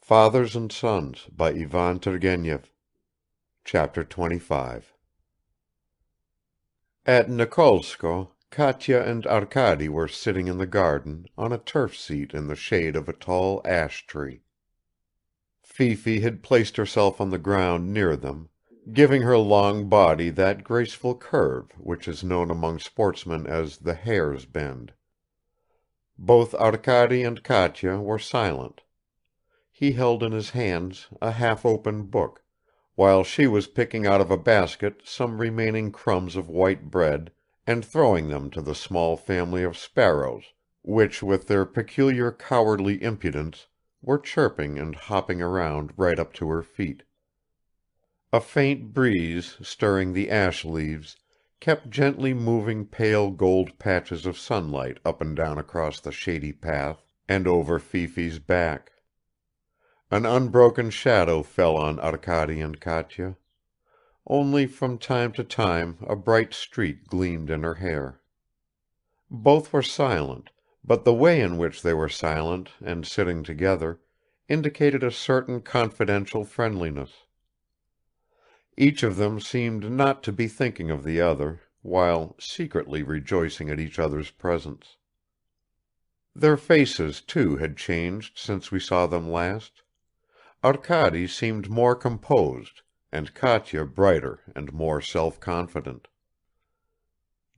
Fathers and Sons by Ivan Turgenev. Chapter 25. At Nikolsko, Katya and Arkady were sitting in the garden, on a turf seat in the shade of a tall ash tree. Fifi had placed herself on the ground near them, giving her long body that graceful curve which is known among sportsmen as the hare's bend. Both Arkady and Katya were silent. He held in his hands a half-open book, while she was picking out of a basket some remaining crumbs of white bread and throwing them to the small family of sparrows, which with their peculiar cowardly impudence were chirping and hopping around right up to her feet. A faint breeze, stirring the ash leaves, kept gently moving pale gold patches of sunlight up and down across the shady path and over Fifi's back. An unbroken shadow fell on Arkady and Katya. Only from time to time a bright streak gleamed in her hair. Both were silent, but the way in which they were silent and sitting together indicated a certain confidential friendliness. Each of them seemed not to be thinking of the other, while secretly rejoicing at each other's presence. Their faces, too, had changed since we saw them last. Arkady seemed more composed, and Katya brighter and more self-confident.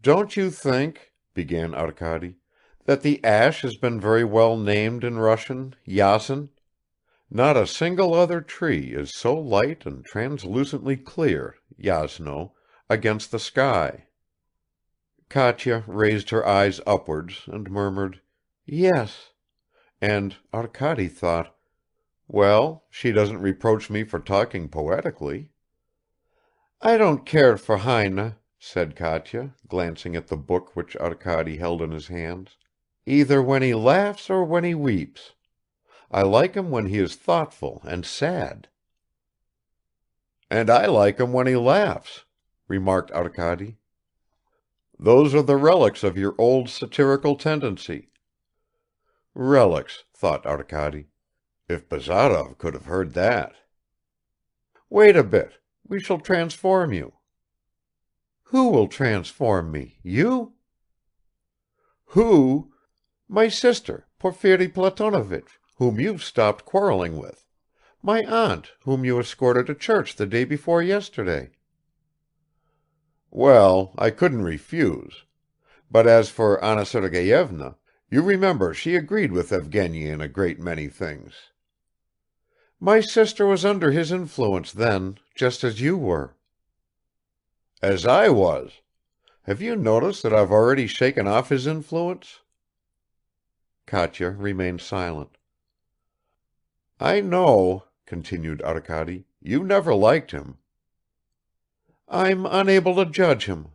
"Don't you think," began Arkady, "that the ash has been very well named in Russian, Yasen? Not a single other tree is so light and translucently clear, Yasno, against the sky." Katya raised her eyes upwards and murmured, "Yes," and Arkady thought, "Well, she doesn't reproach me for talking poetically." "I don't care for Heine," said Katya, glancing at the book which Arkady held in his hands, "either when he laughs or when he weeps. I like him when he is thoughtful and sad." "And I like him when he laughs," remarked Arkady. "Those are the relics of your old satirical tendency." Relics, thought Arkady. If Bazarov could have heard that. "Wait a bit. We shall transform you." "Who will transform me? You?" "Who? My sister, Porfiri Platonovich, whom you've stopped quarreling with. My aunt, whom you escorted to church the day before yesterday." "Well, I couldn't refuse. But as for Anna Sergeyevna, you remember she agreed with Evgeny in a great many things." "My sister was under his influence then, just as you were." "As I was? Have you noticed that I've already shaken off his influence?" Katya remained silent. "I know," continued Arkady, "you never liked him." "I'm unable to judge him."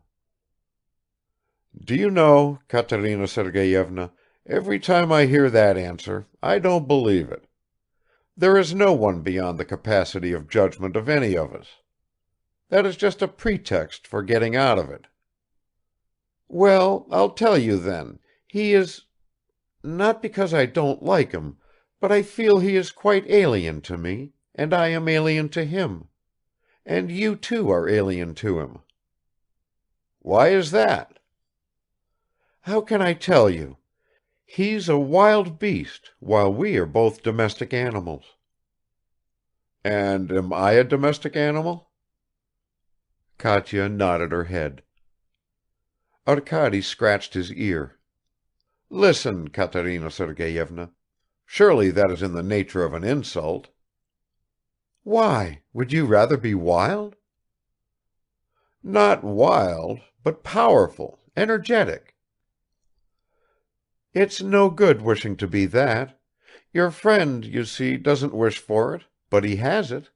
"Do you know, Katerina Sergeyevna, every time I hear that answer, I don't believe it. There is no one beyond the capacity of judgment of any of us. That is just a pretext for getting out of it." "Well, I'll tell you then, he is not because I don't like him, but I feel he is quite alien to me, and I am alien to him. And you too are alien to him." "Why is that?" "How can I tell you? He's a wild beast, while we are both domestic animals." "And am I a domestic animal?" Katya nodded her head. Arkady scratched his ear. "Listen, Katerina Sergeyevna, surely that is in the nature of an insult." "Why? Would you rather be wild?" "Not wild, but powerful, energetic." "It's no good wishing to be that. Your friend, you see, doesn't wish for it, but he has it."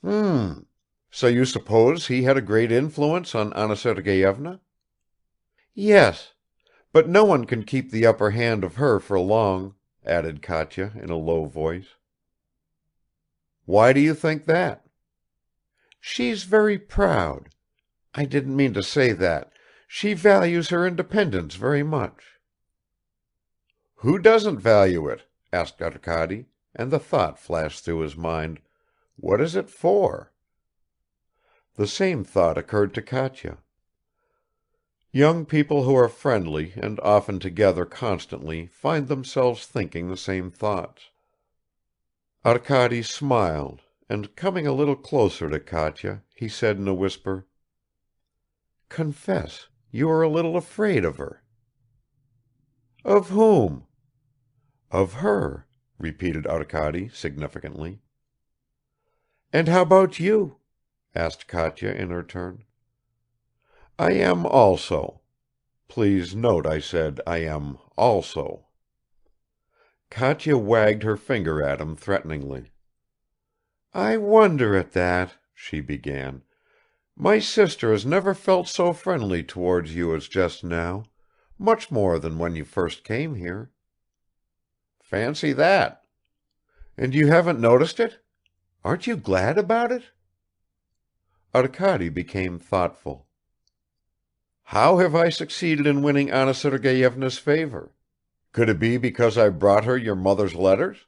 "Hm. So you suppose he had a great influence on Anna Sergeyevna?" "Yes. But no one can keep the upper hand of her for long," added Katya in a low voice. "Why do you think that?" "She's very proud. I didn't mean to say that. She values her independence very much." "Who doesn't value it?" asked Arkady. and the thought flashed through his mind, "What is it for?" The same thought occurred to Katya. Young people who are friendly and often together constantly find themselves thinking the same thoughts. Arkady smiled, and coming a little closer to Katya, he said in a whisper, "Confess, you are a little afraid of her." "Of whom?" "Of her," repeated Arkady significantly. "And how about you?" asked Katya in her turn. "I am also." Please note I said "I am also." Katya wagged her finger at him threateningly. "I wonder at that," she began. "My sister has never felt so friendly towards you as just now, much more than when you first came here." "Fancy that." "And you haven't noticed it? Aren't you glad about it?" Arkady became thoughtful. "How have I succeeded in winning Anna Sergeyevna's favor? Could it be because I brought her your mother's letters?"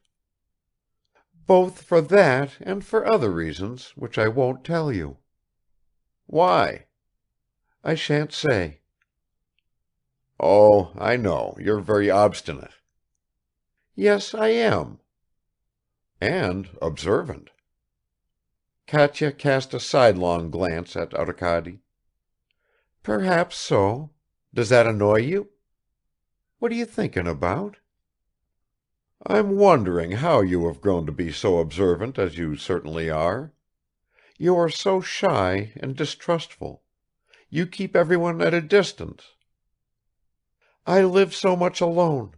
"Both for that and for other reasons, which I won't tell you." "Why?" "I shan't say." "Oh, I know, you're very obstinate." "Yes, I am." "And observant." Katya cast a sidelong glance at Arkady. "Perhaps so. Does that annoy you? What are you thinking about?" "I'm wondering how you have grown to be so observant as you certainly are. "You are so shy and distrustful. You keep everyone at a distance." "I live so much alone.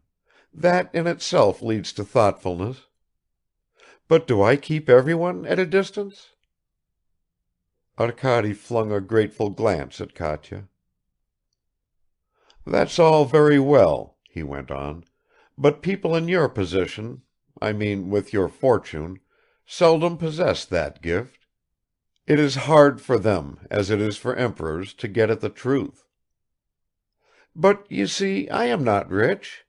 That in itself leads to thoughtfulness. But do I keep everyone at a distance?" Arkady flung a grateful glance at Katya. "That's all very well," he went on, "but people in your position, I mean with your fortune, seldom possess that gift. It is hard for them, as it is for emperors, to get at the truth." "But, you see, I am not rich."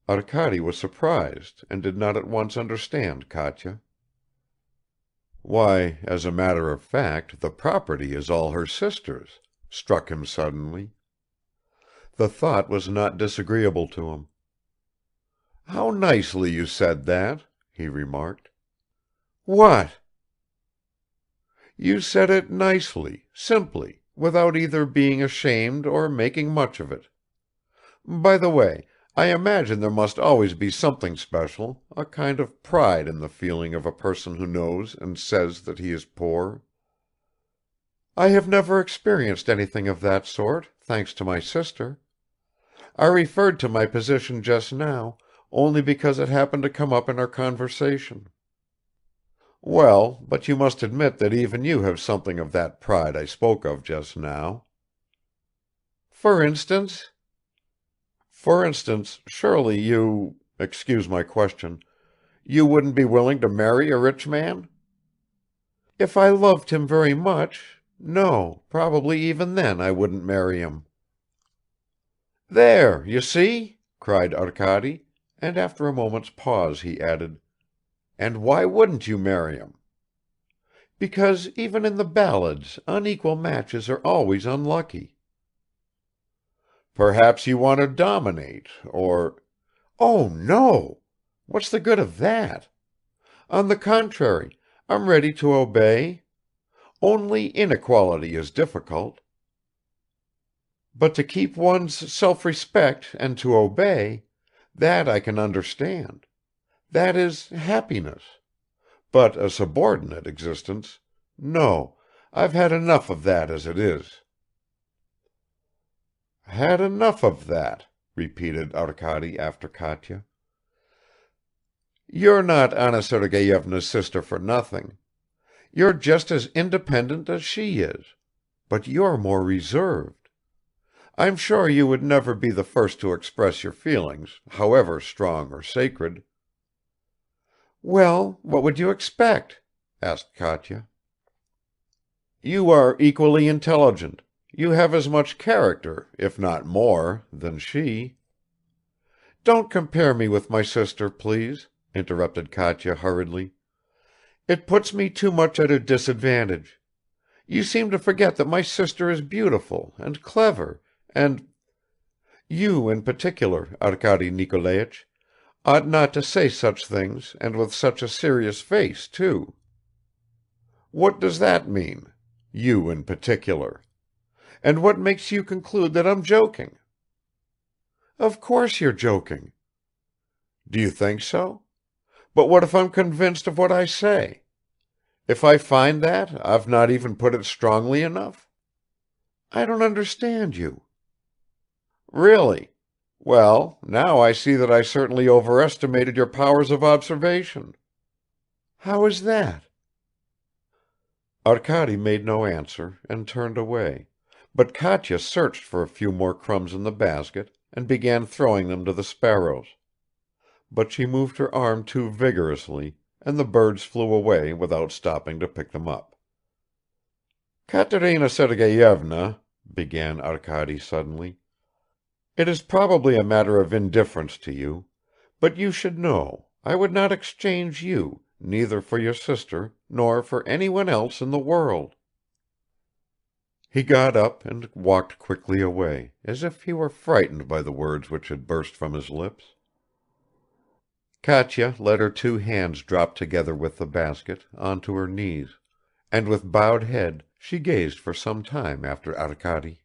Arkady was surprised and did not at once understand Katya. "Why, as a matter of fact, the property is all her sister's," struck him suddenly. The thought was not disagreeable to him. "How nicely you said that," he remarked. "What?" "You said it nicely, simply, without either being ashamed or making much of it. By the way, I imagine there must always be something special, a kind of pride in the feeling of a person who knows and says that he is poor." "I have never experienced anything of that sort, thanks to my sister. I referred to my position just now, only because it happened to come up in our conversation." "Well, but you must admit that even you have something of that pride I spoke of just now." "For instance?" "For instance, surely you excuse my question you wouldn't be willing to marry a rich man?" "If I loved him very much, no, probably even then I wouldn't marry him." "There, you see!" cried Arkady, and after a moment's pause he added, "And why wouldn't you marry him?" "Because even in the ballads unequal matches are always unlucky." "Perhaps you want to dominate, or—" "Oh, no! What's the good of that? On the contrary, I'm ready to obey. Only inequality is difficult. But to keep one's self-respect and to obey, that I can understand. That is happiness. But a subordinate existence, no, I've had enough of that as it is." "Had enough of that," repeated Arkady after Katya. "You're not Anna Sergeyevna's sister for nothing. You're just as independent as she is, but you're more reserved. I'm sure you would never be the first to express your feelings, however strong or sacred." "Well, what would you expect?" asked Katya. "You are equally intelligent, you have as much character, if not more, than she." "Don't compare me with my sister, please. interrupted Katya hurriedly. "It puts me too much at a disadvantage. You seem to forget that my sister is beautiful and clever, and you in particular, Arkady Nikolaich, ought not to say such things and with such a serious face, too." "What does that mean? You in particular? And what makes you conclude that I'm joking?" "Of course you're joking." "Do you think so? But what if I'm convinced of what I say? If I find that I've not even put it strongly enough?" "I don't understand you." "Really? Well, now I see that I certainly overestimated your powers of observation." "How is that?" Arkady made no answer and turned away, but Katya searched for a few more crumbs in the basket and began throwing them to the sparrows; but she moved her arm too vigorously, and the birds flew away without stopping to pick them up. "Katerina Sergeyevna," began Arkady suddenly, "it is probably a matter of indifference to you, but you should know, I would not exchange you, neither for your sister nor for anyone else in the world." He got up and walked quickly away, as if he were frightened by the words which had burst from his lips. Katya let her two hands drop together with the basket, onto her knees, and with bowed head she gazed for some time after Arkady.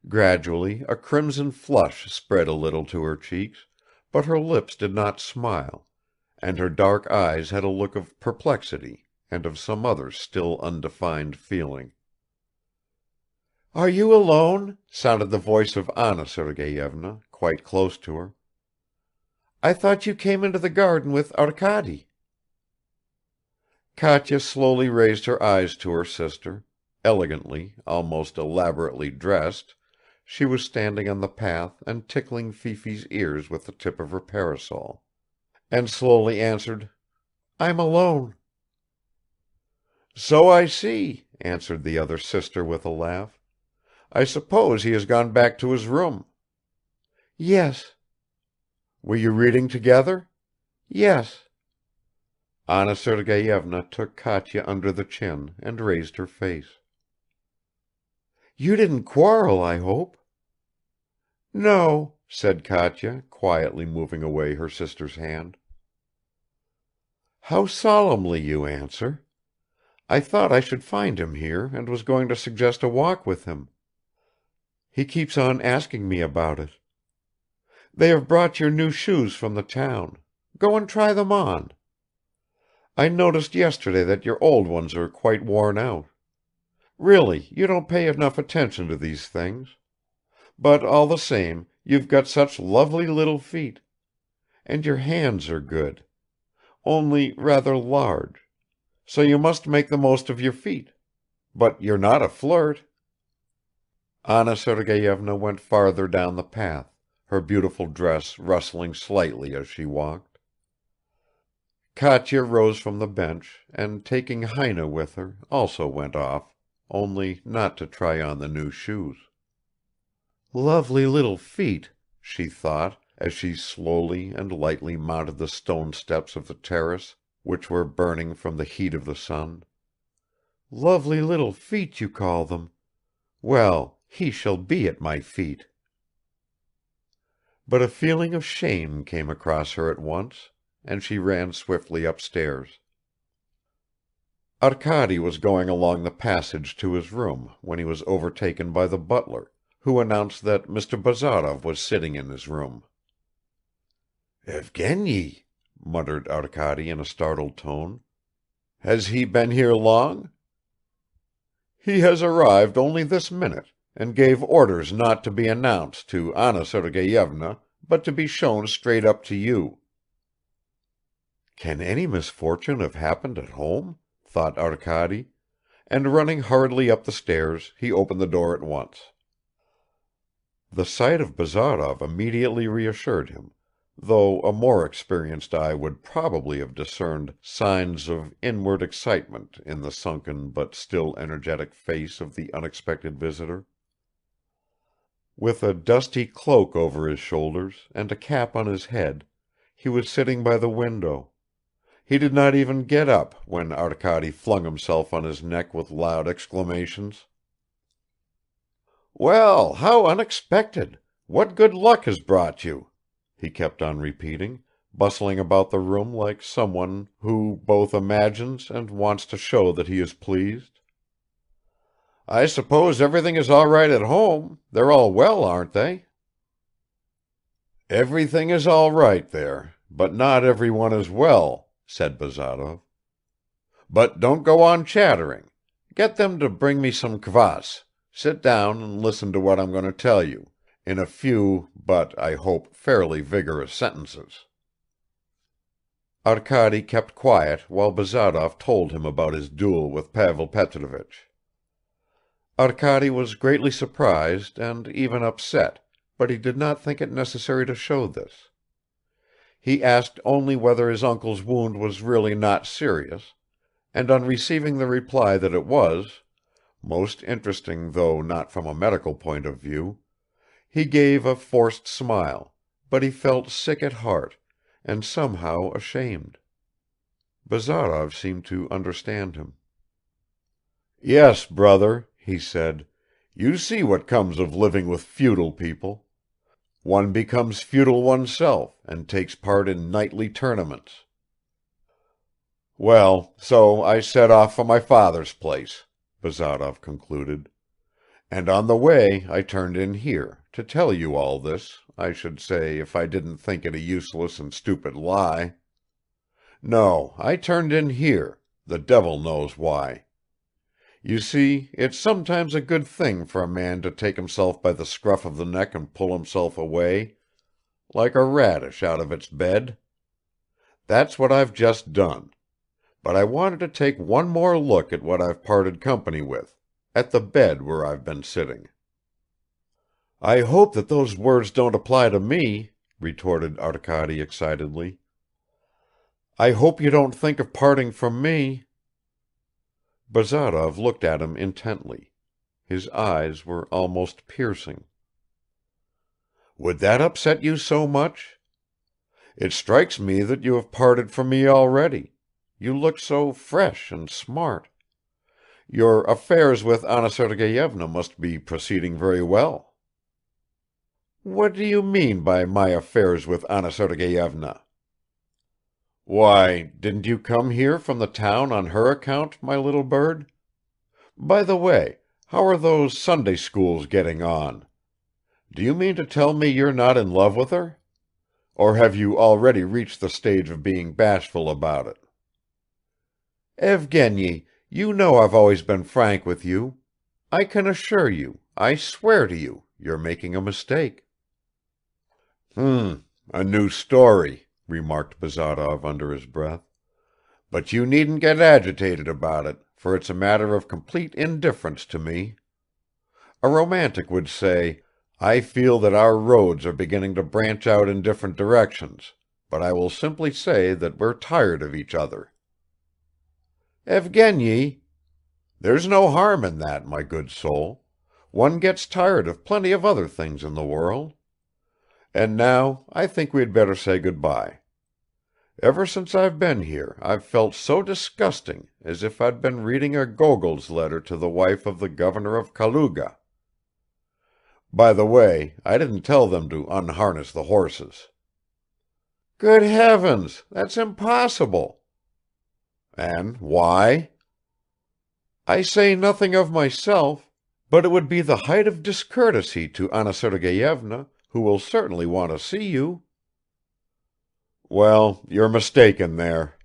Gradually a crimson flush spread a little to her cheeks, but her lips did not smile, and her dark eyes had a look of perplexity and of some other still undefined feeling. "Are you alone?" sounded the voice of Anna Sergeyevna, quite close to her. "I thought you came into the garden with Arkady." Katya slowly raised her eyes to her sister; elegantly, almost elaborately dressed, she was standing on the path and tickling Fifi's ears with the tip of her parasol, and slowly answered, "I'm alone." "So I see," answered the other sister with a laugh. "I suppose he has gone back to his room." "Yes." "Were you reading together?" "Yes." Anna Sergeyevna took Katya under the chin and raised her face. "You didn't quarrel, I hope?" "No," said Katya, quietly moving away her sister's hand. "How solemnly you answer. I thought I should find him here and was going to suggest a walk with him. He keeps on asking me about it. They have brought your new shoes from the town. Go and try them on. I noticed yesterday that your old ones are quite worn out. Really, you don't pay enough attention to these things. But all the same, you've got such lovely little feet. And your hands are good. Only rather large. So you must make the most of your feet. But you're not a flirt." Anna Sergeyevna went farther down the path, her beautiful dress rustling slightly as she walked. Katya rose from the bench and taking Heine with her also went off, only not to try on the new shoes. "Lovely little feet," she thought, as she slowly and lightly mounted the stone steps of the terrace which were burning from the heat of the sun. "Lovely little feet you call them. Well, he shall be at my feet." But a feeling of shame came across her at once, and she ran swiftly upstairs. Arkady was going along the passage to his room when he was overtaken by the butler, who announced that Mr. Bazarov was sitting in his room. "Evgeny," muttered Arkady in a startled tone. "Has he been here long?" "He has arrived only this minute, and gave orders not to be announced to Anna Sergeyevna, but to be shown straight up to you." "Can any misfortune have happened at home?" thought Arkady, and running hurriedly up the stairs he opened the door at once. The sight of Bazarov immediately reassured him, though a more experienced eye would probably have discerned signs of inward excitement in the sunken but still energetic face of the unexpected visitor. With a dusty cloak over his shoulders and a cap on his head, He was sitting by the window. He did not even get up when Arkady flung himself on his neck with loud exclamations. "Well, how unexpected! What good luck has brought you?" he kept on repeating, bustling about the room like someone who both imagines and wants to show that he is pleased. "I suppose everything is all right at home. They're all well, aren't they?" "Everything is all right there, but not everyone is well," said Bazarov. "But don't go on chattering. Get them to bring me some kvass. Sit down and listen to what I'm going to tell you, in a few but, I hope, fairly vigorous sentences." Arkady kept quiet while Bazarov told him about his duel with Pavel Petrovich. Arkady was greatly surprised and even upset, but he did not think it necessary to show this. He asked only whether his uncle's wound was really not serious, and on receiving the reply that it was, most interesting though not from a medical point of view, he gave a forced smile, but he felt sick at heart and somehow ashamed. Bazarov seemed to understand him. "Yes, brother," he said, "you see what comes of living with feudal people. One becomes feudal oneself and takes part in knightly tournaments. Well, so I set off for my father's place," Bazarov concluded, "and on the way I turned in here, to tell you all this, I should say, if I didn't think it a useless and stupid lie. No, I turned in here, the devil knows why. You see, it's sometimes a good thing for a man to take himself by the scruff of the neck and pull himself away, like a radish out of its bed. That's what I've just done. But I wanted to take one more look at what I've parted company with, at the bed where I've been sitting." "I hope that those words don't apply to me," retorted Arkady excitedly. "I hope you don't think of parting from me." Bazarov looked at him intently. His eyes were almost piercing. "Would that upset you so much? It strikes me that you have parted from me already. You look so fresh and smart. Your affairs with Anna Sergeyevna must be proceeding very well." "What do you mean by my affairs with Anna Sergeyevna?" "Why, didn't you come here from the town on her account, my little bird? By the way, how are those Sunday schools getting on? Do you mean to tell me you're not in love with her? Or have you already reached the stage of being bashful about it?" "Evgeny, you know I've always been frank with you. I can assure you, I swear to you, you're making a mistake." A new story," remarked Bazarov under his breath. "But you needn't get agitated about it, for it's a matter of complete indifference to me. A romantic would say, 'I feel that our roads are beginning to branch out in different directions, but I will simply say that we're tired of each other.'" "Evgeny!" "There's no harm in that, my good soul. One gets tired of plenty of other things in the world. And now I think we had better say good-bye. Ever since I've been here I've felt so disgusting, as if I'd been reading a Gogol's letter to the wife of the governor of Kaluga. By the way, I didn't tell them to unharness the horses." "Good heavens! That's impossible." "And why?" "I say nothing of myself, but it would be the height of discourtesy to Anna Sergeyevna, who will certainly want to see you." "Well, you're mistaken there."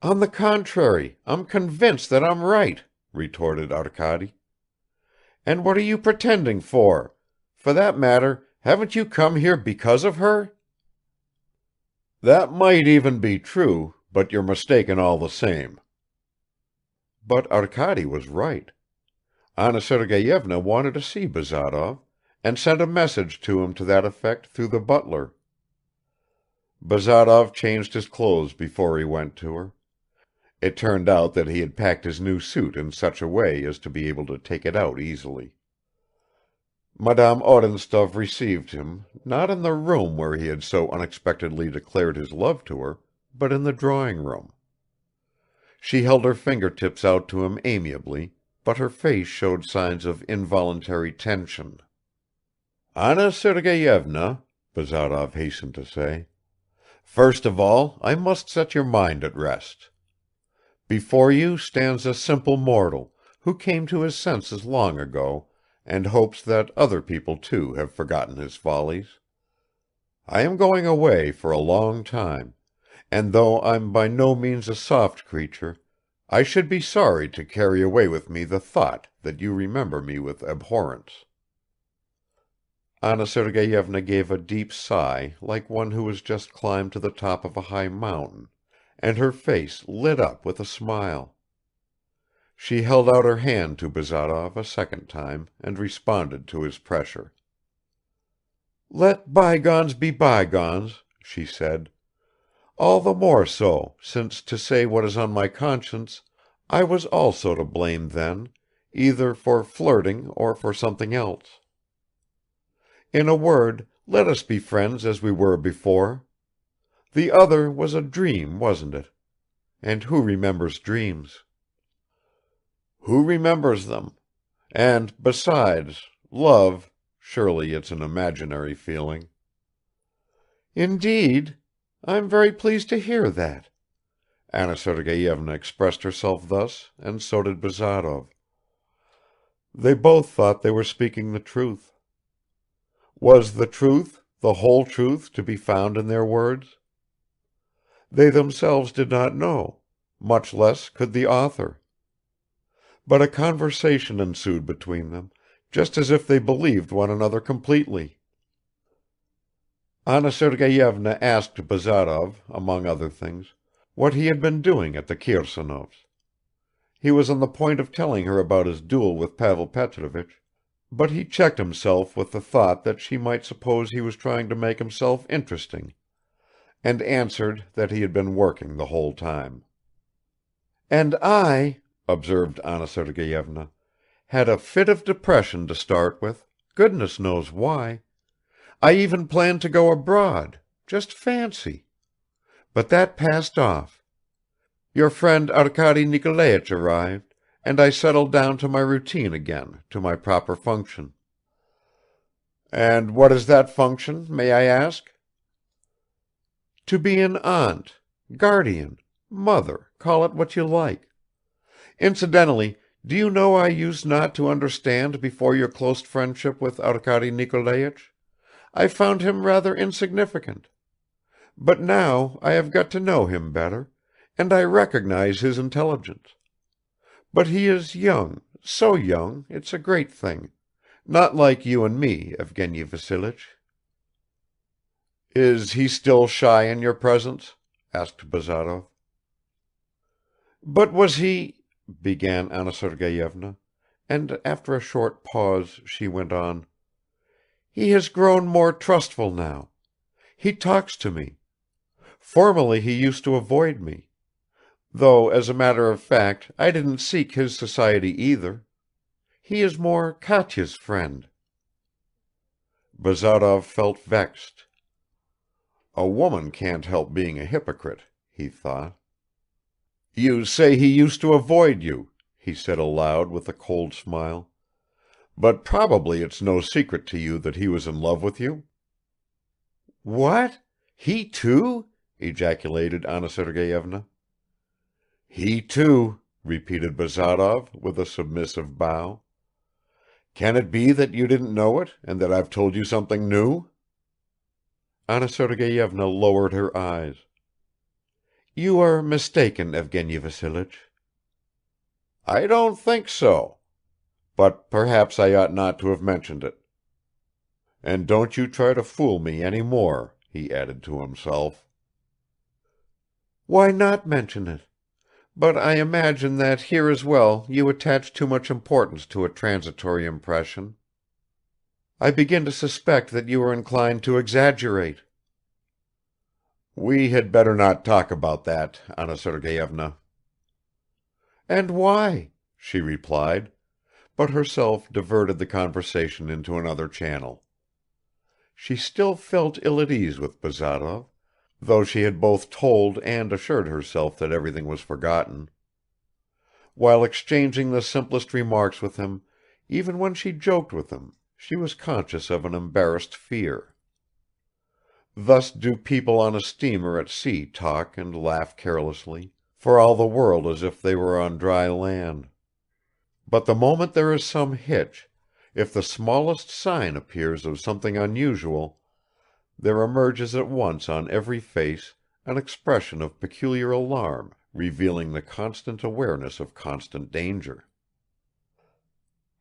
"On the contrary, I'm convinced that I'm right," retorted Arkady. "And what are you pretending for? For that matter, haven't you come here because of her?" "That might even be true, but you're mistaken all the same." But Arkady was right. Anna Sergeyevna wanted to see Bazarov, and sent a message to him to that effect through the butler. Bazarov changed his clothes before he went to her. It turned out that he had packed his new suit in such a way as to be able to take it out easily. Madame Odintsov received him, not in the room where he had so unexpectedly declared his love to her, but in the drawing room. She held her fingertips out to him amiably, but her face showed signs of involuntary tension. "Anna Sergeyevna," Bazarov hastened to say, "first of all I must set your mind at rest. Before you stands a simple mortal, who came to his senses long ago and hopes that other people too have forgotten his follies. I am going away for a long time, and though I'm by no means a soft creature, I should be sorry to carry away with me the thought that you remember me with abhorrence." Anna Sergeyevna gave a deep sigh like one who has just climbed to the top of a high mountain, and her face lit up with a smile. She held out her hand to Bazarov a second time and responded to his pressure. "Let bygones be bygones," she said. "All the more so, since to say what is on my conscience, I was also to blame then, either for flirting or for something else. In a word, let us be friends as we were before. The other was a dream, wasn't it? And who remembers dreams?" "Who remembers them? And besides, love, surely it's an imaginary feeling." "Indeed? I'm very pleased to hear that." Anna Sergeyevna expressed herself thus, and so did Bazarov. They both thought they were speaking the truth. Was the truth, the whole truth, to be found in their words? They themselves did not know, much less could the author. But a conversation ensued between them, just as if they believed one another completely. Anna Sergeyevna asked Bazarov, among other things, what he had been doing at the Kirsanovs'. He was on the point of telling her about his duel with Pavel Petrovich, but he checked himself with the thought that she might suppose he was trying to make himself interesting, and answered that he had been working the whole time. "And I," observed Anna Sergeyevna, "had a fit of depression to start with, goodness knows why. I even planned to go abroad, just fancy. But that passed off. Your friend Arkady Nikolaich arrived, and I settled down to my routine again, to my proper function." "And what is that function, may I ask?" "To be an aunt, guardian, mother, call it what you like. Incidentally, do you know I used not to understand before your close friendship with Arkady Nikolaich? I found him rather insignificant. But now I have got to know him better, and I recognize his intelligence. But he is young, so young, it's a great thing. Not like you and me, Evgeny Vassilich." "Is he still shy in your presence?" asked Bazarov. "But was he," began Anna Sergeyevna, and after a short pause she went on, "he has grown more trustful now. He talks to me. Formerly he used to avoid me. Though, as a matter of fact, I didn't seek his society either. He is more Katya's friend." Bazarov felt vexed. A woman can't help being a hypocrite, he thought. "You say he used to avoid you," he said aloud with a cold smile. "But probably it's no secret to you that he was in love with you?" "What? He too?" ejaculated Anna Sergeyevna. "He too," repeated Bazarov with a submissive bow. "Can it be that you didn't know it, and that I've told you something new?" Anna Sergeyevna lowered her eyes. "You are mistaken, Evgeny Vassilich." "I don't think so. But perhaps I ought not to have mentioned it. And don't you try to fool me any more," he added to himself. "Why not mention it? But I imagine that here as well you attach too much importance to a transitory impression. I begin to suspect that you are inclined to exaggerate." "We had better not talk about that, Anna Sergeyevna." "And why?" she replied, but herself diverted the conversation into another channel. She still felt ill at ease with Bazarov, though she had both told and assured herself that everything was forgotten. While exchanging the simplest remarks with him, even when she joked with him, she was conscious of an embarrassed fear. Thus do people on a steamer at sea talk and laugh carelessly, for all the world as if they were on dry land. But the moment there is some hitch, if the smallest sign appears of something unusual, there emerges at once on every face an expression of peculiar alarm, revealing the constant awareness of constant danger.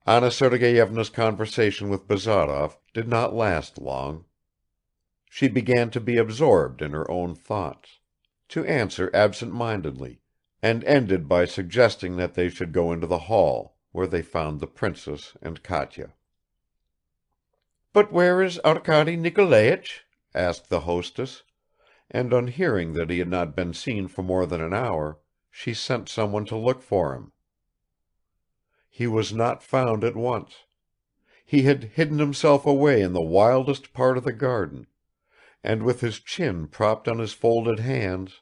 Anna Sergeyevna's conversation with Bazarov did not last long. She began to be absorbed in her own thoughts, to answer absent-mindedly, and ended by suggesting that they should go into the hall, where they found the princess and Katya. "But where is Arkady Nikolaich?" asked the hostess, and on hearing that he had not been seen for more than an hour, she sent someone to look for him. He was not found at once. He had hidden himself away in the wildest part of the garden, and with his chin propped on his folded hands,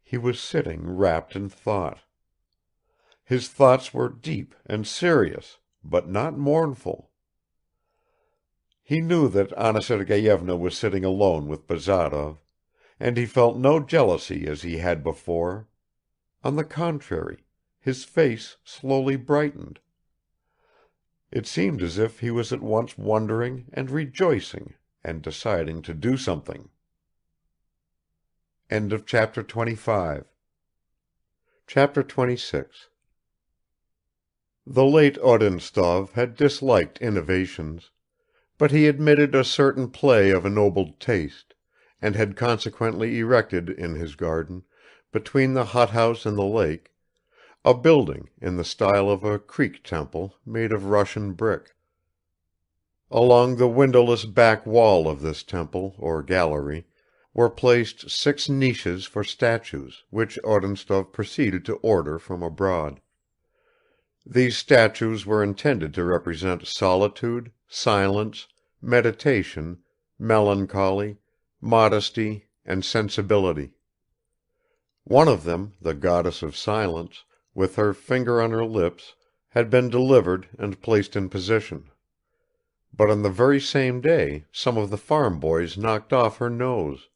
he was sitting wrapped in thought. His thoughts were deep and serious, but not mournful. He knew that Anna Sergeyevna was sitting alone with Bazarov, and he felt no jealousy as he had before. On the contrary, his face slowly brightened. It seemed as if he was at once wondering and rejoicing and deciding to do something. End of chapter 25. Chapter 26. The late Odintsov had disliked innovations, but he admitted a certain play of ennobled taste, and had consequently erected in his garden, between the hothouse and the lake, a building in the style of a Creek temple made of Russian brick. Along the windowless back wall of this temple or gallery were placed 6 niches for statues, which Odintsov proceeded to order from abroad. These statues were intended to represent solitude, silence, meditation, melancholy, modesty and sensibility. One of them, the goddess of silence, with her finger on her lips, had been delivered and placed in position. But on the very same day some of the farm boys knocked off her nose,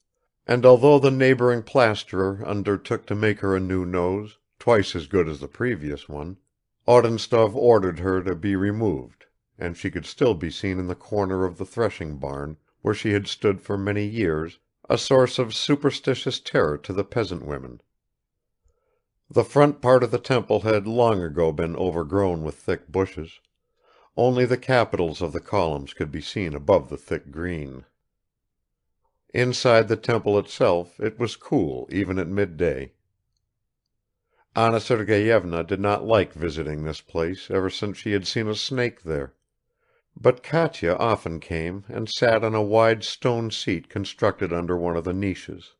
and although the neighboring plasterer undertook to make her a new nose, twice as good as the previous one, Odintsov ordered her to be removed, and she could still be seen in the corner of the threshing barn, where she had stood for many years, a source of superstitious terror to the peasant women. The front part of the temple had long ago been overgrown with thick bushes; only the capitals of the columns could be seen above the thick green. Inside the temple itself it was cool even at midday. Anna Sergeyevna did not like visiting this place ever since she had seen a snake there, but Katya often came and sat on a wide stone seat constructed under one of the niches.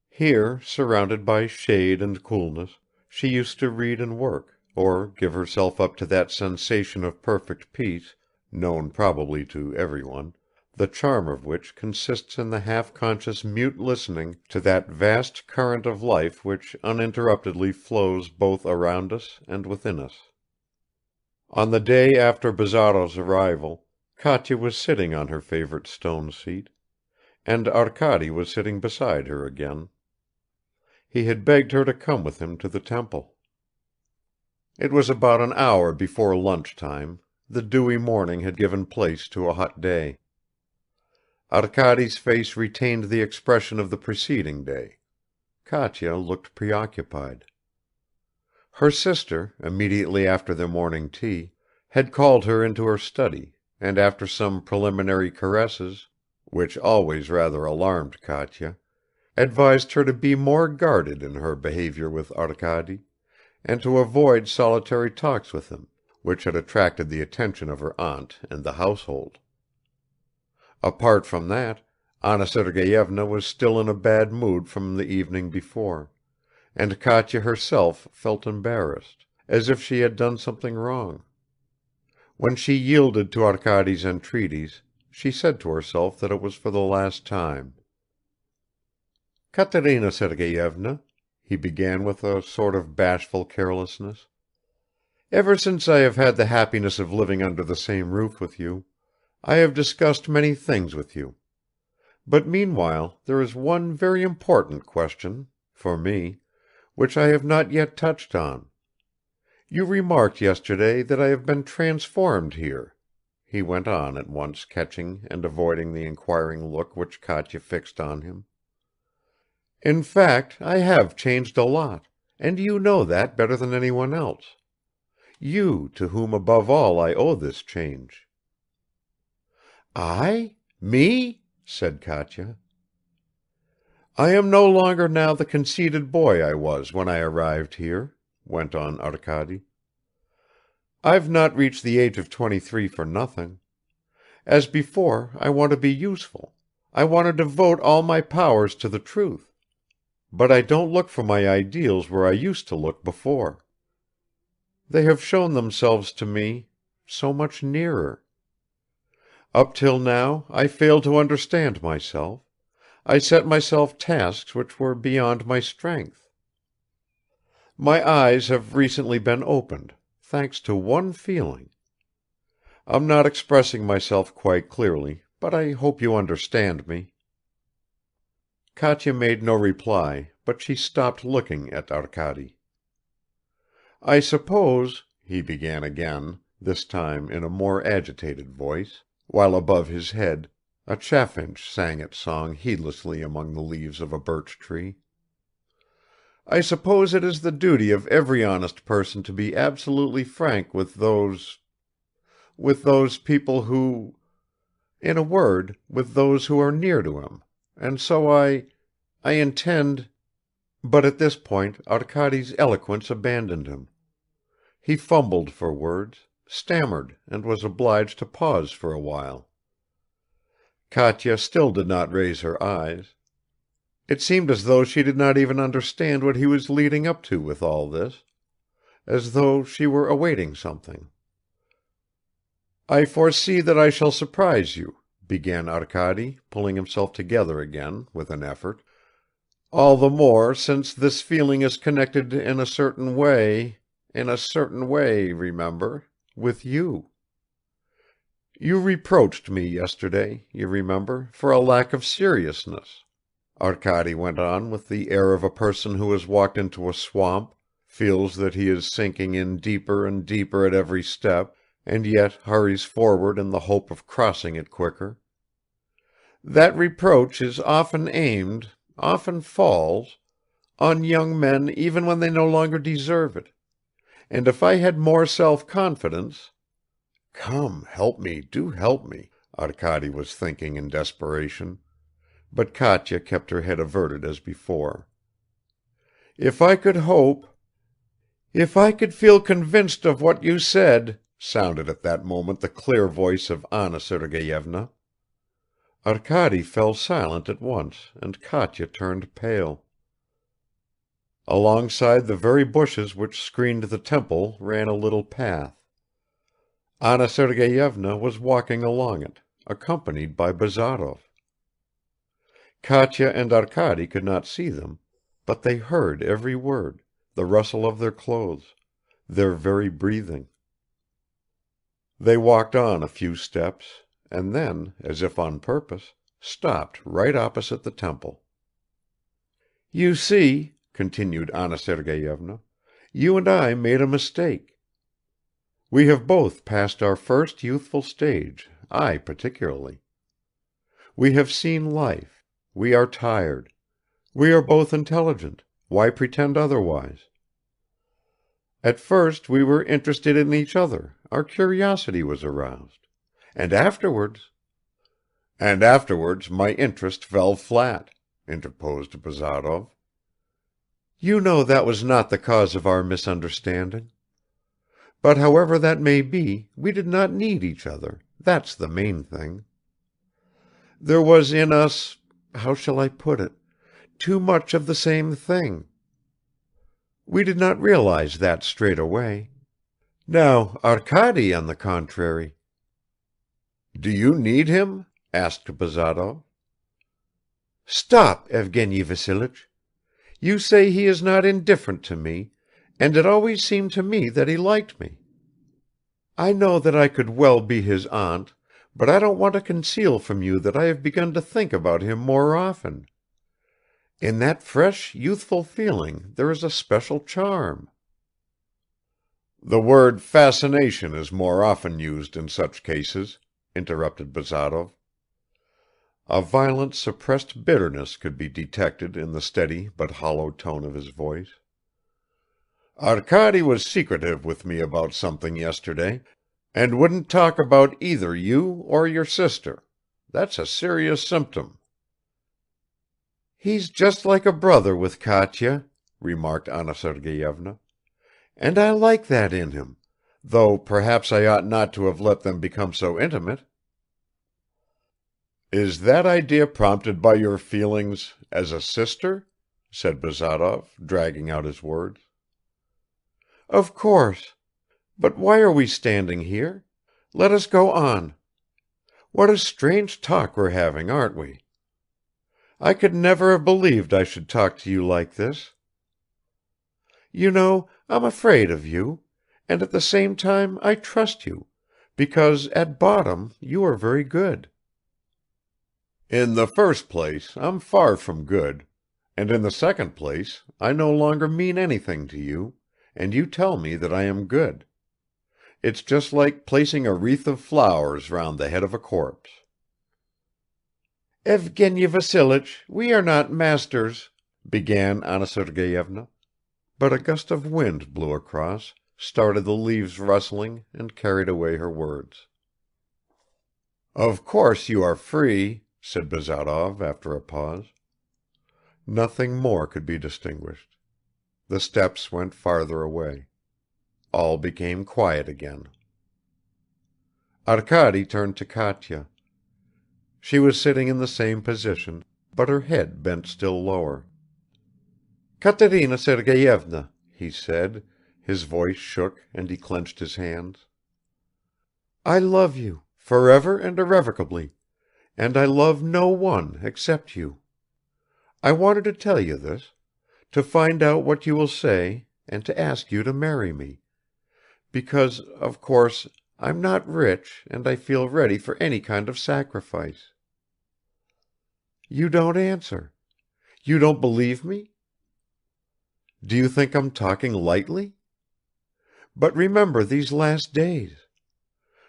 Here, surrounded by shade and coolness, she used to read and work, or give herself up to that sensation of perfect peace, known probably to everyone, the charm of which consists in the half-conscious mute listening to that vast current of life which uninterruptedly flows both around us and within us. On the day after Bazarov's arrival, Katya was sitting on her favorite stone seat, and Arkady was sitting beside her again. He had begged her to come with him to the temple. It was about an hour before lunch-time; the dewy morning had given place to a hot day. Arkady's face retained the expression of the preceding day. Katya looked preoccupied. Her sister, immediately after their morning tea, had called her into her study, and after some preliminary caresses, which always rather alarmed Katya, advised her to be more guarded in her behavior with Arkady, and to avoid solitary talks with him, which had attracted the attention of her aunt and the household. Apart from that, Anna Sergeyevna was still in a bad mood from the evening before, and Katya herself felt embarrassed, as if she had done something wrong. When she yielded to Arkady's entreaties, she said to herself that it was for the last time. "Katerina Sergeyevna," he began with a sort of bashful carelessness, "ever since I have had the happiness of living under the same roof with you, I have discussed many things with you. But meanwhile there is one very important question, for me, which I have not yet touched on. You remarked yesterday that I have been transformed here," he went on at once catching and avoiding the inquiring look which Katya fixed on him. "In fact, I have changed a lot, and you know that better than anyone else. You, to whom above all I owe this change." "I? Me?" said Katya. "I am no longer now the conceited boy I was when I arrived here," went on Arkady. "I've not reached the age of 23 for nothing. As before, I want to be useful, I want to devote all my powers to the truth. But I don't look for my ideals where I used to look before. They have shown themselves to me so much nearer. Up till now I failed to understand myself, I set myself tasks which were beyond my strength. My eyes have recently been opened, thanks to one feeling. I'm not expressing myself quite clearly, but I hope you understand me." Katya made no reply, but she stopped looking at Arkady. "I suppose," he began again, this time in a more agitated voice, while above his head a chaffinch sang its song heedlessly among the leaves of a birch tree. "I suppose it is the duty of every honest person to be absolutely frank with those people who, in a word, with those who are near to him, and so I intend—" But at this point Arkady's eloquence abandoned him. He fumbled for words, stammered and was obliged to pause for a while. Katya still did not raise her eyes. It seemed as though she did not even understand what he was leading up to with all this, as though she were awaiting something. "I foresee that I shall surprise you," began Arkady, pulling himself together again with an effort, "all the more since this feeling is connected in a certain way, remember, with you. You reproached me yesterday, you remember, for a lack of seriousness," Arkady went on with the air of a person who has walked into a swamp, feels that he is sinking in deeper and deeper at every step, and yet hurries forward in the hope of crossing it quicker. "That reproach is often aimed, often falls, on young men even when they no longer deserve it, and if I had more self-confidence—" "Come, help me, do help me," Arkady was thinking in desperation, but Katya kept her head averted as before. "If I could hope—" "If I could feel convinced of what you said," sounded at that moment the clear voice of Anna Sergeyevna. Arkady fell silent at once, and Katya turned pale. Alongside the very bushes which screened the temple ran a little path. Anna Sergeyevna was walking along it, accompanied by Bazarov. Katya and Arkady could not see them, but they heard every word, the rustle of their clothes, their very breathing. They walked on a few steps, and then, as if on purpose, stopped right opposite the temple. "You see," continued Anna Sergeyevna, "you and I made a mistake. We have both passed our first youthful stage, I particularly. We have seen life, we are tired, we are both intelligent, why pretend otherwise? At first we were interested in each other, our curiosity was aroused, and afterwards—" "And afterwards my interest fell flat," interposed Bazarov. "You know that was not the cause of our misunderstanding. But however that may be, we did not need each other, that's the main thing. There was in us, how shall I put it, too much of the same thing. We did not realize that straight away. Now Arkady, on the contrary. Do you need him? Asked Bazarov. Stop, Evgeny Vassilich. You say he is not indifferent to me, and it always seemed to me that he liked me. I know that I could well be his aunt, but I don't want to conceal from you that I have begun to think about him more often. In that fresh, youthful feeling there is a special charm." "The word fascination is more often used in such cases," interrupted Bazarov. A violent suppressed bitterness could be detected in the steady but hollow tone of his voice. "Arkady was secretive with me about something yesterday, and wouldn't talk about either you or your sister. That's a serious symptom." "He's just like a brother with Katya," remarked Anna Sergeyevna, "and I like that in him, though perhaps I ought not to have let them become so intimate." "Is that idea prompted by your feelings as a sister?" said Bazarov, dragging out his words. "Of course. But why are we standing here? Let us go on. What a strange talk we're having, aren't we? I could never have believed I should talk to you like this. You know, I'm afraid of you, and at the same time I trust you, because at bottom you are very good." "In the first place, I'm far from good, and in the second place, I no longer mean anything to you, and you tell me that I am good. It's just like placing a wreath of flowers round the head of a corpse." "Evgeny Vassilich, we are not masters," began Anna Sergeyevna, but a gust of wind blew across, started the leaves rustling and carried away her words. "Of course you are free," said Bazarov after a pause. Nothing more could be distinguished. The steps went farther away. All became quiet again. Arkady turned to Katya. She was sitting in the same position, but her head bent still lower. "Katerina Sergeyevna," he said, his voice shook and he clenched his hands. "I love you, forever and irrevocably, and I love no one except you. I wanted to tell you this, to find out what you will say and to ask you to marry me, because, of course, I'm not rich and I feel ready for any kind of sacrifice. You don't answer. You don't believe me? Do you think I'm talking lightly? But remember these last days.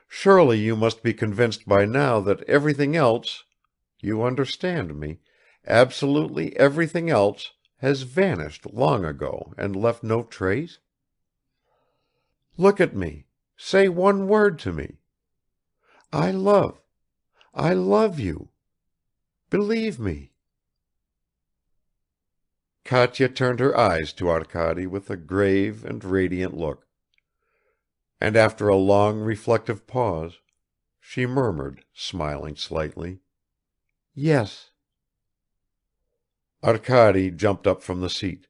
Surely you must be convinced by now that everything else, you understand me, absolutely everything else has vanished long ago and left no trace? Look at me, say one word to me. I love you. Believe me." Katya turned her eyes to Arkady with a grave and radiant look. And after a long reflective pause, she murmured, smiling slightly, "Yes." Arkady jumped up from the seat.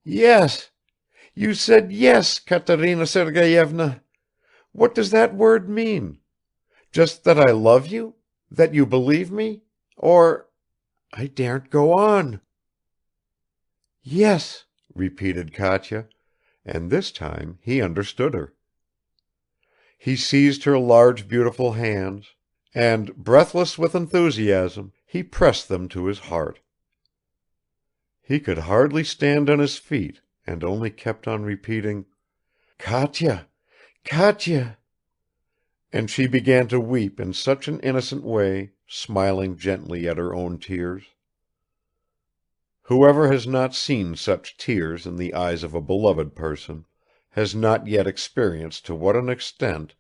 "Yes! You said yes, Katerina Sergeyevna! What does that word mean? Just that I love you? That you believe me? Or I daren't go on." "Yes," repeated Katya, and this time he understood her. He seized her large beautiful hands, and, breathless with enthusiasm, he pressed them to his heart. He could hardly stand on his feet and only kept on repeating, "Katya, Katya," and she began to weep in such an innocent way, smiling gently at her own tears. Whoever has not seen such tears in the eyes of a beloved person has not yet experienced to what an extent,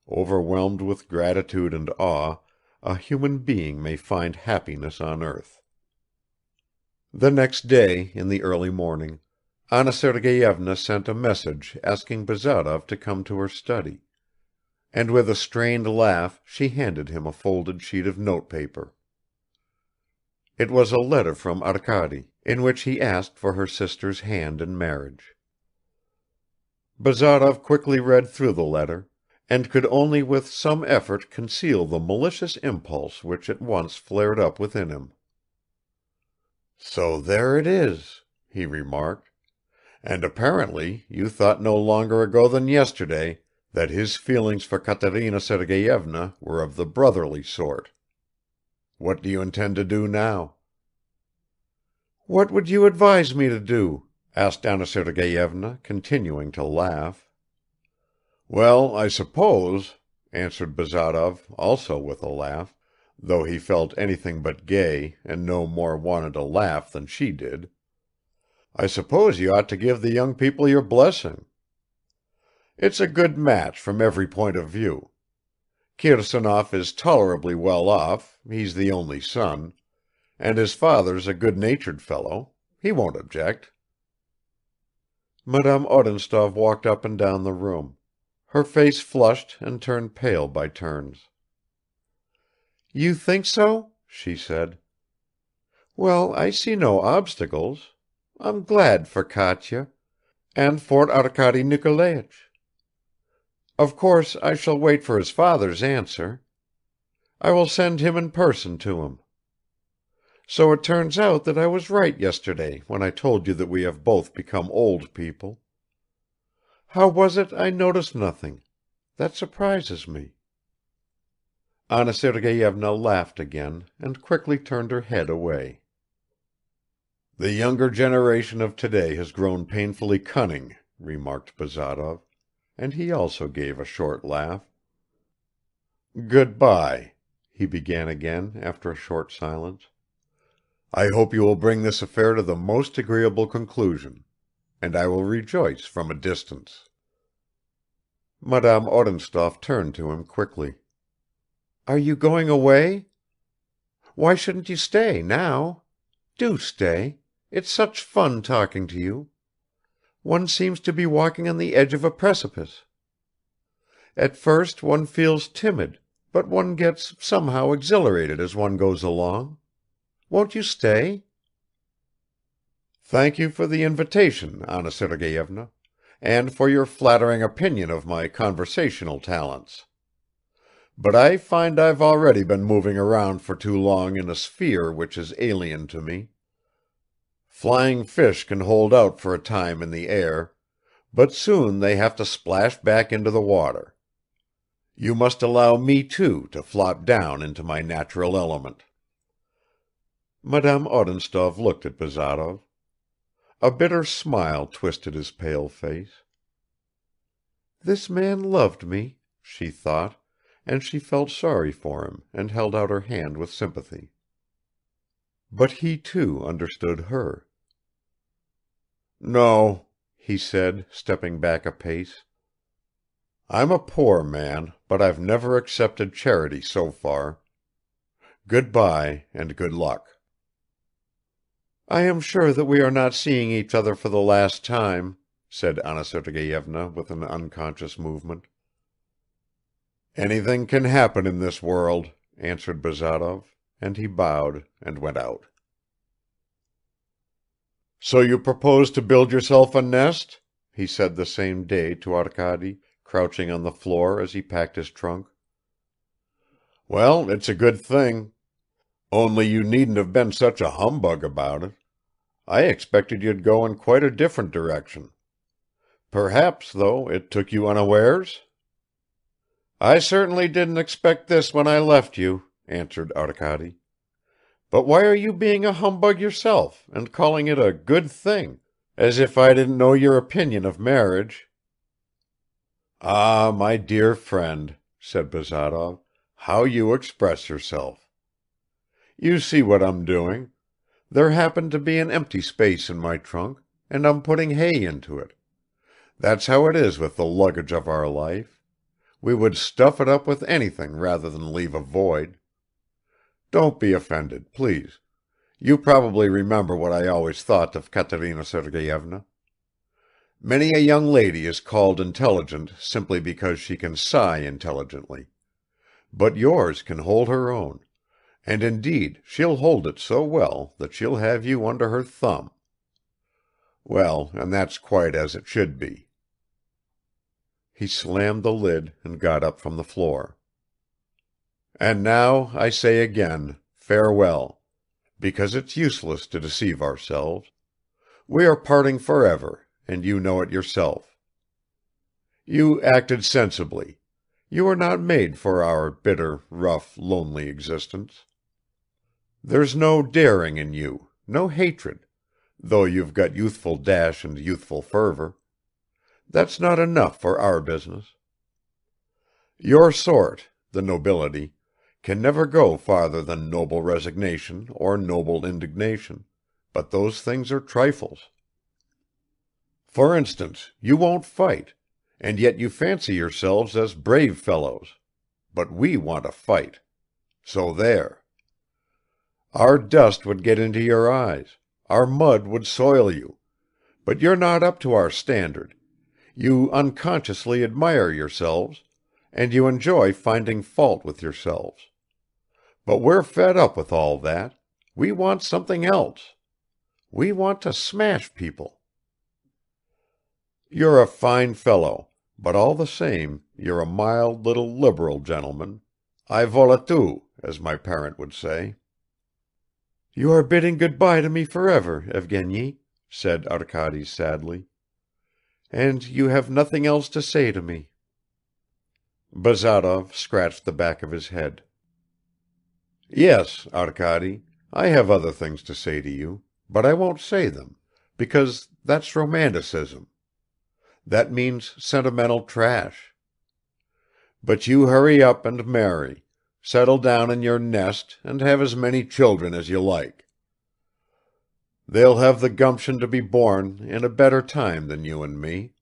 overwhelmed with gratitude and awe, a human being may find happiness on earth. The next day, in the early morning, Anna Sergeyevna sent a message asking Bazarov to come to her study, and with a strained laugh she handed him a folded sheet of notepaper. It was a letter from Arkady, in which he asked for her sister's hand in marriage. Bazarov quickly read through the letter, and could only with some effort conceal the malicious impulse which at once flared up within him. "So there it is," he remarked, "and apparently you thought no longer ago than yesterday that his feelings for Katerina Sergeyevna were of the brotherly sort. What do you intend to do now?" "What would you advise me to do?" asked Anna Sergeyevna, continuing to laugh. "Well, I suppose," answered Bazarov, also with a laugh, though he felt anything but gay and no more wanted to laugh than she did, "I suppose you ought to give the young people your blessing. It's a good match from every point of view. Kirsanov is tolerably well off, he's the only son, and his father's a good-natured fellow. He won't object." Madame Odintsov walked up and down the room. Her face flushed and turned pale by turns. "You think so?" she said. "Well, I see no obstacles. I'm glad for Katya, and for Arkady Nikolaich. Of course I shall wait for his father's answer. I will send him in person to him. So it turns out that I was right yesterday when I told you that we have both become old people. How was it I noticed nothing? That surprises me." Anna Sergeyevna laughed again and quickly turned her head away. "The younger generation of today has grown painfully cunning," remarked Bazarov, and he also gave a short laugh. "Good-bye," he began again after a short silence. "I hope you will bring this affair to the most agreeable conclusion, and I will rejoice from a distance." Madame Odintsov turned to him quickly. "Are you going away? Why shouldn't you stay now? Do stay. It's such fun talking to you. One seems to be walking on the edge of a precipice. At first one feels timid, but one gets somehow exhilarated as one goes along. Won't you stay?" "Thank you for the invitation, Anna Sergeyevna, and for your flattering opinion of my conversational talents. But I find I've already been moving around for too long in a sphere which is alien to me. Flying fish can hold out for a time in the air, but soon they have to splash back into the water. You must allow me too to flop down into my natural element." Madame Odintsov looked at Bazarov. A bitter smile twisted his pale face. "This man loved me," she thought, and she felt sorry for him and held out her hand with sympathy. But he too understood her. "No," he said, stepping back a pace. "I'm a poor man, but I've never accepted charity so far. Good-bye and good luck." "I am sure that we are not seeing each other for the last time," said Anna Sergeyevna with an unconscious movement. "Anything can happen in this world," answered Bazarov, and he bowed and went out. "So you propose to build yourself a nest?" he said the same day to Arkady, crouching on the floor as he packed his trunk. "Well, it's a good thing. Only you needn't have been such a humbug about it. I expected you'd go in quite a different direction. Perhaps, though, it took you unawares?" "I certainly didn't expect this when I left you," answered Arkady. "But why are you being a humbug yourself and calling it a good thing, as if I didn't know your opinion of marriage?" "Ah, my dear friend," said Bazarov, "how you express yourself. You see what I'm doing. There happened to be an empty space in my trunk, and I'm putting hay into it. That's how it is with the luggage of our life. We would stuff it up with anything rather than leave a void. Don't be offended, please. You probably remember what I always thought of Katerina Sergeyevna. Many a young lady is called intelligent simply because she can sigh intelligently. But yours can hold her own, and indeed she'll hold it so well that she'll have you under her thumb. Well, and that's quite as it should be." He slammed the lid and got up from the floor. "And now I say again, farewell, because it's useless to deceive ourselves. We are parting forever, and you know it yourself. You acted sensibly. You were not made for our bitter, rough, lonely existence. There's no daring in you, no hatred, though you've got youthful dash and youthful fervor. That's not enough for our business. Your sort, the nobility, can never go farther than noble resignation or noble indignation, but those things are trifles. For instance, you won't fight, and yet you fancy yourselves as brave fellows, but we want to fight. So there. Our dust would get into your eyes, our mud would soil you, but you're not up to our standard. You unconsciously admire yourselves, and you enjoy finding fault with yourselves. But we're fed up with all that. We want something else. We want to smash people. You're a fine fellow, but all the same you're a mild little liberal gentleman, ai vola tu, as my parent would say." "You are bidding good-bye to me forever, Evgeny," said Arkady sadly. "And you have nothing else to say to me." Bazarov scratched the back of his head. "Yes, Arkady, I have other things to say to you, but I won't say them, because that's romanticism. That means sentimental trash. But you hurry up and marry, settle down in your nest and have as many children as you like. They'll have the gumption to be born in a better time than you and me.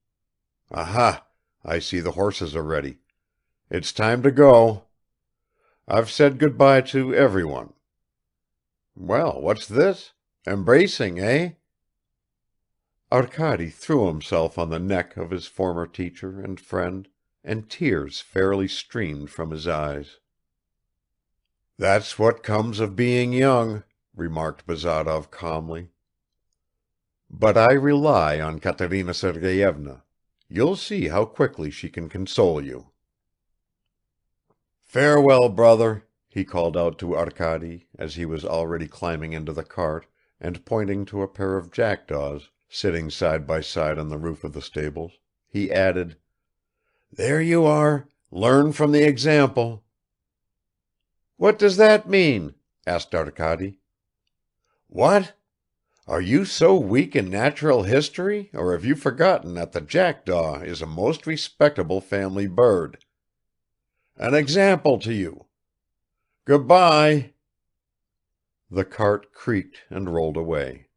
Aha! I see the horses are ready. It's time to go. I've said good-bye to everyone. Well, what's this? Embracing, eh?" Arkady threw himself on the neck of his former teacher and friend, and tears fairly streamed from his eyes. "That's what comes of being young," remarked Bazarov calmly. "But I rely on Katerina Sergeyevna. You'll see how quickly she can console you." "Farewell, brother," he called out to Arkady as he was already climbing into the cart, and pointing to a pair of jackdaws, sitting side by side on the roof of the stables, he added, "There you are, learn from the example." "What does that mean?" asked Arkady. "What? Are you so weak in natural history, or have you forgotten that the jackdaw is a most respectable family bird? An example to you. Good-bye." The cart creaked and rolled away.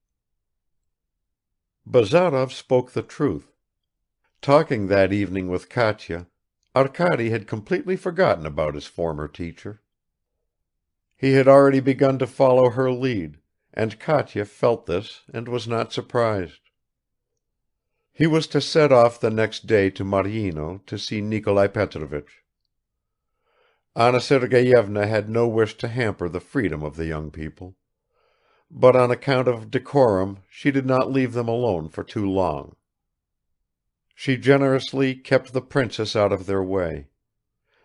Bazarov spoke the truth. Talking that evening with Katya, Arkady had completely forgotten about his former teacher. He had already begun to follow her lead, and Katya felt this and was not surprised. He was to set off the next day to Maryino to see Nikolai Petrovich. Anna Sergeyevna had no wish to hamper the freedom of the young people, but on account of decorum she did not leave them alone for too long. She generously kept the princess out of their way.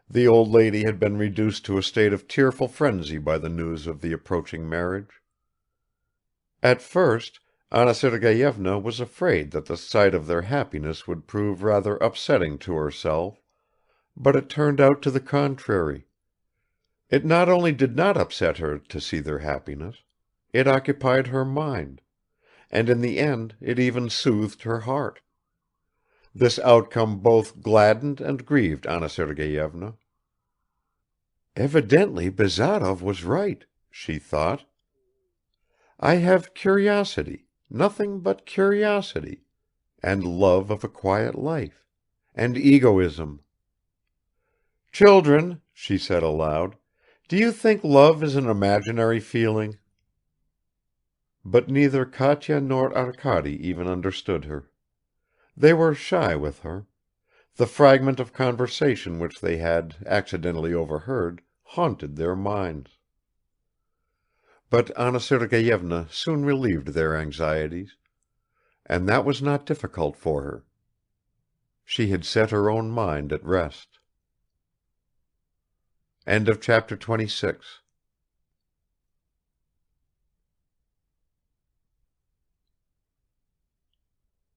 The old lady had been reduced to a state of tearful frenzy by the news of the approaching marriage. At first Anna Sergeyevna was afraid that the sight of their happiness would prove rather upsetting to herself, but it turned out to the contrary. It not only did not upset her to see their happiness, it occupied her mind, and in the end it even soothed her heart. This outcome both gladdened and grieved Anna Sergeyevna. "Evidently Bazarov was right," she thought. "I have curiosity, nothing but curiosity, and love of a quiet life, and egoism. Children," she said aloud, "do you think love is an imaginary feeling?" But neither Katya nor Arkady even understood her. They were shy with her; the fragment of conversation which they had accidentally overheard haunted their minds. But Anna Sergeyevna soon relieved their anxieties, and that was not difficult for her. She had set her own mind at rest. Chapter 27